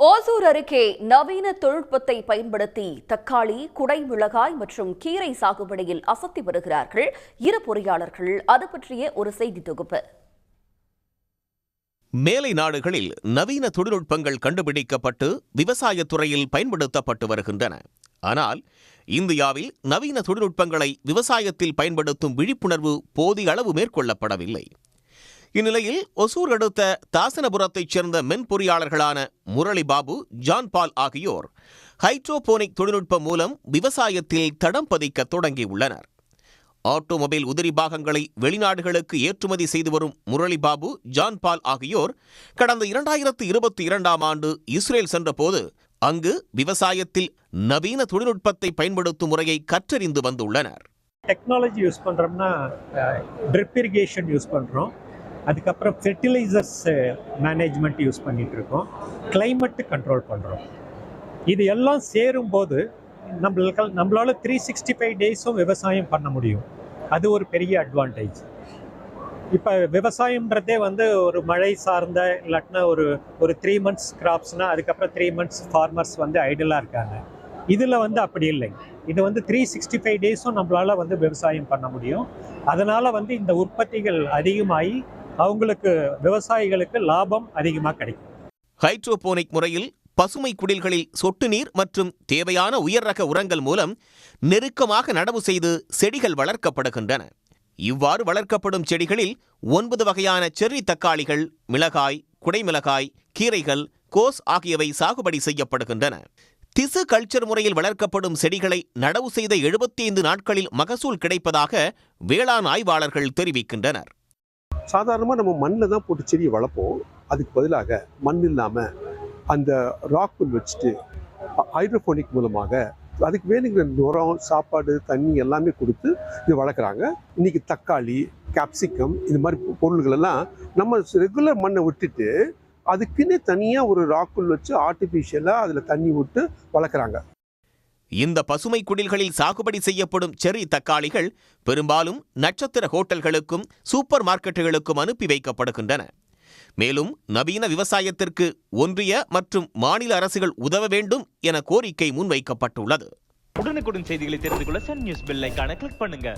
ஓசூர் அருகே நவீன தொழில்நுட்பத்தை பயன்படுத்தி தக்காளி, குடை மிளகாய் மற்றும் கீரை சாகுபடியில் அசத்தி வருகிறார்கள் இரு பொறியாளர்கள். அது பற்றிய ஒரு செய்தி தொகுப்பு. மேலை நாடுகளில் நவீன தொழில்நுட்பங்கள் கண்டுபிடிக்கப்பட்டு விவசாயத் துறையில் பயன்படுத்தப்பட்டு வருகின்றன. ஆனால் இந்தியாவில் நவீன தொழில்நுட்பங்களை விவசாயத்தில் பயன்படுத்தும் விழிப்புணர்வு போதிய அளவு மேற்கொள்ளப்படவில்லை. இந்நிலையில் ஒசூர் அடுத்த தாசனபுரத்தைச் சேர்ந்த மென்பொறியாளர்களான முரளி பாபு, ஜான் பால் ஆகியோர் ஹைட்ரோபோனிக் தொழில்நுட்பம் மூலம் விவசாயத்தில் தடம் பதிக்க தொடங்கியுள்ளனர். ஆட்டோமொபைல் உதிரி பாகங்களை வெளிநாடுகளுக்கு ஏற்றுமதி செய்து வரும் முரளி பாபு, ஜான் பால் ஆகியோர் கடந்த 2022ஆம் ஆண்டு இஸ்ரேல் சென்றபோது அங்கு விவசாயத்தில் நவீன தொழில்நுட்பத்தை பயன்படுத்தும் முறையை கற்றறிந்து வந்துள்ளனர். டெக்னாலஜி யூஸ் பண்ணுறோம்னா ட்ரிப் இரிகேஷன் யூஸ் பண்ணுறோம். அதுக்கப்புறம் ஃபெர்டிலைசர்ஸ் மேனேஜ்மெண்ட் யூஸ் பண்ணிகிட்டு இருக்கோம். கிளைமேட்டு கண்ட்ரோல் பண்ணுறோம். இது எல்லாம் சேரும்போது நம்மளால் 365 டேஸும் விவசாயம் பண்ண முடியும். அது ஒரு பெரிய அட்வான்டேஜ். இப்போ விவசாயம்ன்றதே ஒரு மழை சார்ந்த இல்லாட்டினா ஒரு 3 months கிராப்ஸ்னால் அதுக்கப்புறம் 3 months ஃபார்மர்ஸ் ஐடலாக இருக்காங்க. இதில் அப்படி இல்லை. இது 365 டேஸும் நம்மளால் விவசாயம் பண்ண முடியும். அதனால் இந்த உற்பத்திகள் அதிகமாகி அவங்களுக்கு விவசாயிகளுக்கு லாபம் அதிகமாக கிடைக்கும். ஹைட்ரோபோனிக் முறையில் பசுமை குடில்களில் சொட்டு நீர் மற்றும் தேவையான உயர் ரக உரங்கள் மூலம் நெருக்கமாக நடவு செய்து செடிகள் வளர்க்கப்படுகின்றன. இவ்வாறு வளர்க்கப்படும் செடிகளில் 9 வகையான செர்ரி தக்காளிகள், மிளகாய், குடைமிளகாய், கீரைகள், கோஸ் ஆகியவை சாகுபடி செய்யப்படுகின்றன. திசு கல்ச்சர் முறையில் வளர்க்கப்படும் செடிகளை நடவு செய்த 75 நாட்களில் மகசூல் கிடைப்பதாக வேளாண் ஆய்வாளர்கள் தெரிவிக்கின்றனர். சாதாரணமாக நம்ம மண்ணில் தான் போட்டு செடியை வளர்ப்போம். அதுக்கு பதிலாக மண் இல்லாமல் அந்த ராக்குள் வச்சுட்டு ஹைட்ரோபோனிக் மூலமாக அதுக்கு வேணுங்கிற உரம், சாப்பாடு, தண்ணி எல்லாமே கொடுத்து இது வளர்க்குறாங்க. இன்றைக்கி தக்காளி, கேப்சிகம் இது மாதிரி பொருள்கள் எல்லாம் நம்ம ரெகுலர் மண்ணை விட்டுட்டு அதுக்குன்னே தனியாக ஒரு ராக்குள் வச்சு ஆர்டிஃபிஷியலாக அதில் தண்ணி விட்டு வளர்க்குறாங்க. இந்த பசுமை குடில்களில் சாகுபடி செய்யப்படும் செர்ரி தக்காளிகள் பெரும்பாலும் நட்சத்திர ஹோட்டல்களுக்கும் சூப்பர் மார்க்கெட்டுகளுக்கும் அனுப்பி வைக்கப்படுகின்றன. மேலும் நவீன விவசாயத்திற்கு ஒன்றிய மற்றும் மாநில அரசுகள் உதவ வேண்டும் என கோரிக்கை முன்வைக்கப்பட்டுள்ளது. உடனுக்குடன் செய்திகளை தெரிந்து கொள்ள சன் நியூஸ் பெல் ஐகானை கிளிக் பண்ணுங்க.